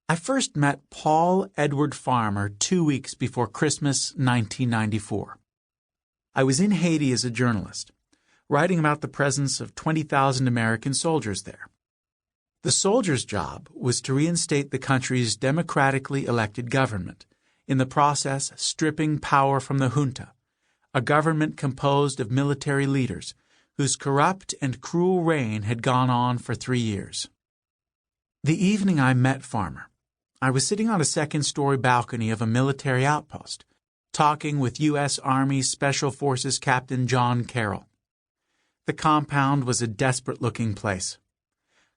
I first met Paul Edward Farmer 2 weeks before Christmas 1994. I was in Haiti as a journalist, writing about the presence of 20,000 American soldiers there. The soldiers' job was to reinstate the country's democratically elected government, in the process stripping power from the junta, a government composed of military leaders whose corrupt and cruel reign had gone on for 3 years. The evening I met Farmer, I was sitting on a second-story balcony of a military outpost, talking with U.S. Army Special Forces Captain John Carroll. The compound was a desperate-looking place.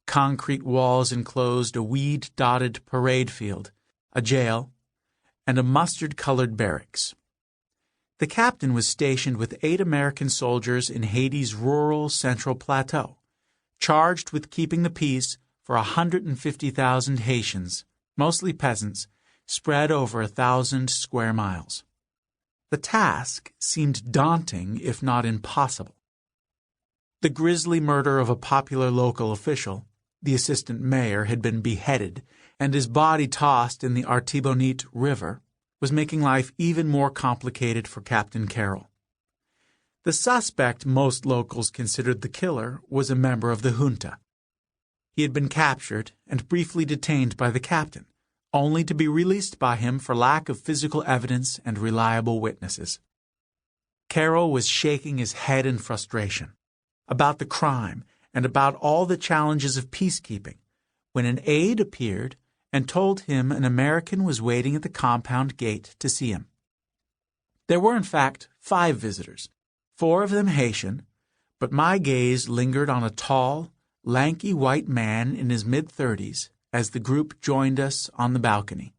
Concrete walls enclosed a weed-dotted parade field, a jail, and a mustard-colored barracks. The captain was stationed with 8 American soldiers in Haiti's rural Central Plateau, charged with keeping the peace for 150,000 Haitians, mostly peasants, spread over 1,000 square miles. The task seemed daunting, if not impossible. The grisly murder of a popular local official, the assistant mayor, had been beheaded, and his body tossed in the Artibonite River, was making life even more complicated for Captain Carroll. The suspect most locals considered the killer was a member of the junta. He had been captured and briefly detained by the captain, only to be released by him for lack of physical evidence and reliable witnesses. Carroll was shaking his head in frustration about the crime and about all the challenges of peacekeeping when an aide appeared and told him an American was waiting at the compound gate to see him. There were, in fact, 5 visitors, 4 of them Haitian, but my gaze lingered on a tall, lanky white man in his mid-30s as the group joined us on the balcony.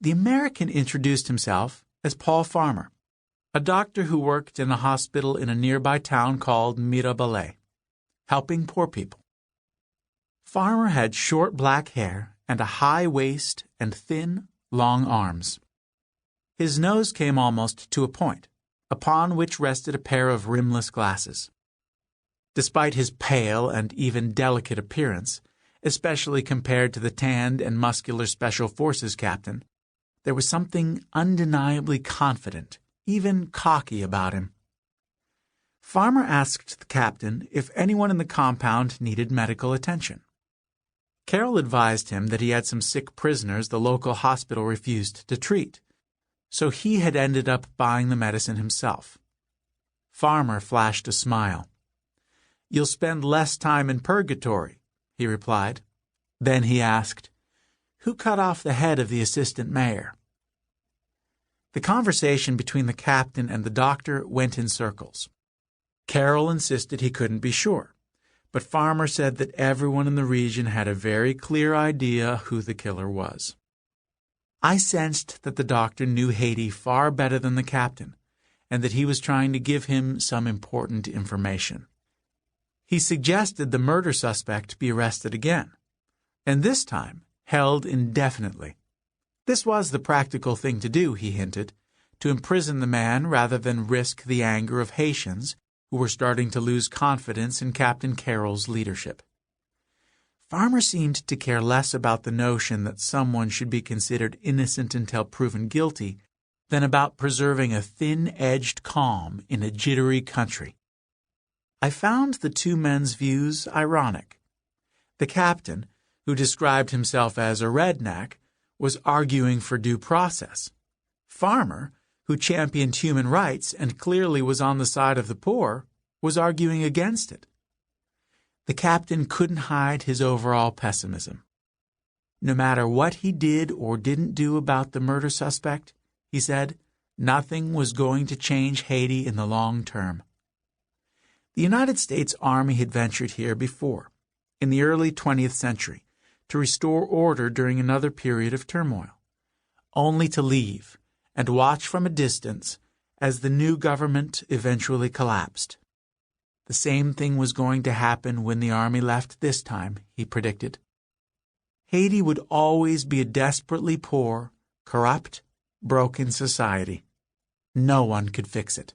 The American introduced himself as Paul Farmer, a doctor who worked in a hospital in a nearby town called Mirabelais, helping poor people. Farmer had short black hair and a high waist and thin, long arms. His nose came almost to a point, upon which rested a pair of rimless glasses. Despite his pale and even delicate appearance, especially compared to the tanned and muscular Special Forces captain, there was something undeniably confident, even cocky about him. Farmer asked the captain if anyone in the compound needed medical attention. Carroll advised him that he had some sick prisoners the local hospital refused to treat, so he had ended up buying the medicine himself. Farmer flashed a smile. "You'll spend less time in purgatory," he replied. Then he asked, "Who cut off the head of the assistant mayor?" The conversation between the captain and the doctor went in circles. Carroll insisted he couldn't be sure, but Farmer said that everyone in the region had a very clear idea who the killer was. I sensed that the doctor knew Haiti far better than the captain, and that he was trying to give him some important information. He suggested the murder suspect be arrested again, and this time held indefinitely. This was the practical thing to do, he hinted, to imprison the man rather than risk the anger of Haitians who were starting to lose confidence in Captain Carroll's leadership. Farmer seemed to care less about the notion that someone should be considered innocent until proven guilty than about preserving a thin-edged calm in a jittery country. I found the 2 men's views ironic. The captain, who described himself as a redneck, was arguing for due process. Farmer, who championed human rights and clearly was on the side of the poor, was arguing against it. The captain couldn't hide his overall pessimism. No matter what he did or didn't do about the murder suspect, he said, nothing was going to change Haiti in the long term. The United States Army had ventured here before, in the early 20th century, to restore order during another period of turmoil, only to leave and watch from a distance as the new government eventually collapsed. The same thing was going to happen when the Army left this time, he predicted. Haiti would always be a desperately poor, corrupt, broken society. No one could fix it.